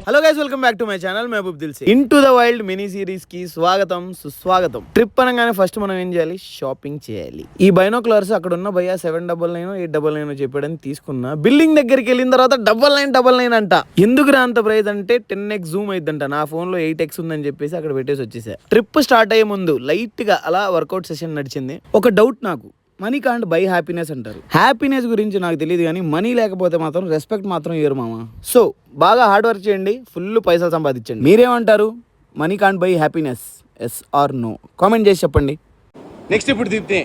Hello guys, welcome back to my channel Mahboob Dilse. Into the wild mini series కి స్వాగతం సుస్వాగతం. Trip అనగానే first మనం ఏం చేయాలి? షాపింగ్ చేయాలి. ఈ బైనోక్యులర్స్ అక్కడ ఉన్న భయ్య 799 899 చెప్పాడని తీసుకున్నా. బిల్డింగ్ దగ్గరికి వెళ్ళిన తర్వాత 9999 అంట. ఎందుకు అంత ప్రైస్ అంటే 10x జూమ్ అయిద్దంట. నా ఫోన్ లో 8x ఉందని చెప్పేసి అక్కడ పెట్టేసి వచ్చేసా. ట్రిప్ స్టార్ట్ అయ్యే ముందు లైట్ గా అలా వర్కౌట్ సెషన్ నడిచింది. ఒక డౌట్ నాకు, మనీ కాంట్ బై హ్యాపీనెస్ అంటారు. హ్యాపీనెస్ గురించి నాకు తెలియదు, కానీ మనీ లేకపోతే మాత్రం రెస్పెక్ట్ మాత్రం ఇయ్యరు మామ. సో బాగా హార్డ్ వర్క్ చేయండి, ఫుల్ పైసలు సంపాదించండి. మీరేమంటారు? Money can't buy happiness, yes or no? Comment చేసి చెప్పండి. నెక్స్ట్ ఇప్పుడు తిప్పితే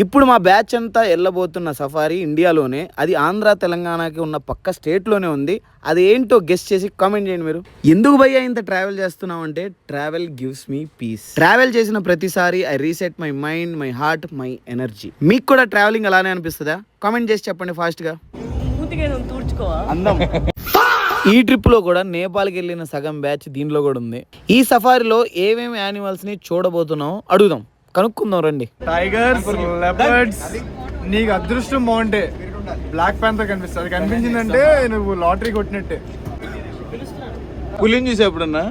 ఇప్పుడు మా బ్యాచ్ అంతా వెళ్ళబోతున్న సఫారీ ఇండియాలోనే, అది ఆంధ్ర తెలంగాణకి ఉన్న పక్క స్టేట్లోనే ఉంది. అది ఏంటో గెస్ట్ చేసి కామెంట్ చేయండి మీరు. ఎందుకు భయ్యా ఇంత ట్రావెల్ చేస్తున్నాం అంటే, travel gives me peace. Travel చేసిన ప్రతిసారి I reset my mind, my heart, my energy. మీకు కూడా ట్రావెలింగ్ అలానే అనిపిస్తుందా? కామెంట్ చేసి చెప్పండి ఫాస్ట్గా. అందం. ఈ ట్రిప్ లో కూడా నేపాల్కి వెళ్ళిన సగం బ్యాచ్ దీనిలో కూడా ఉంది. ఈ సఫారీలో ఏమేమి యానిమల్స్ ని చూడబోతున్నాం అడుగుదాం, కనుక్కుందాం రండి. Tigers, leopards. నీకు అదృష్టం బాగుంటే బ్లాక్ ప్యాంథర్ కనిపిస్తుంది. కనిపించిందంటే నువ్వు లాటరీ కొట్టినట్టే. పులిని చూసా ఎప్పుడన్నా?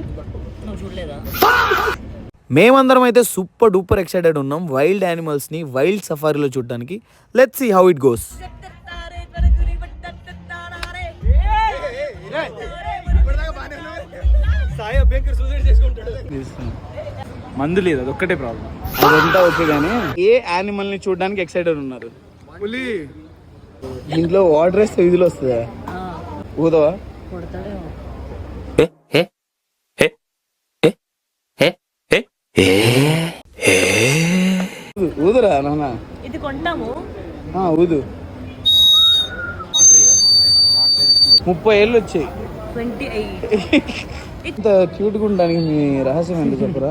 మేమందరం అయితే సూపర్ డూపర్ ఎక్సైటెడ్ ఉన్నాం వైల్డ్ యానిమల్స్ ని వైల్డ్ సఫారీలో చూడడానికి. Let's see how it goes. మందు లేదు, అది ఒక్కటే ప్రాబ్లం. అదంతా ఓకే, కానీ ఏ యానిమల్ ని చూడడానికి ఎక్సైటెడ్ ఉన్నారు? పులి. ఇంట్లో వాటర్ వేస్తే విధులు వస్తుందా? ఊదవా? ఊదురా నాన్న. ఇది కొంటాము. ఊదు. 30 ఏళ్ళు వచ్చాయి. 28. ఇంత క్యూట్ గా ఉండడానికి మీ రహస్యం ఏంటో చెప్పరా?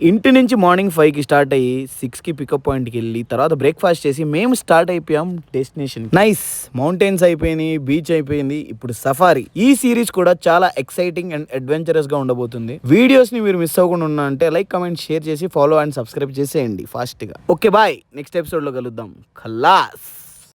ఇంటి నుంచి మార్నింగ్ 5కి స్టార్ట్ అయ్యి 6కి పికప్ పాయింట్కి వెళ్ళి తర్వాత బ్రేక్ఫాస్ట్ చేసి మేము స్టార్ట్ అయిపోయాం డెస్టినేషన్. నైస్. మౌంటైన్స్ అయిపోయినాయి, బీచ్ అయిపోయింది, ఇప్పుడు సఫారీ. ఈ సిరీస్ కూడా చాలా ఎక్సైటింగ్ అండ్ అడ్వెంచరస్ గా ఉండబోతుంది. వీడియోస్ ని మీరు మిస్ అవ్వకుండా ఉన్నా అంటే లైక్, కమెంట్, షేర్ చేసి ఫాలో అండ్ సబ్స్క్రైబ్ చేసేయండి ఫాస్ట్ గా. ఓకే బాయ్, నెక్స్ట్ ఎపిసోడ్ లో కలుద్దాం. ఖల్లాస్.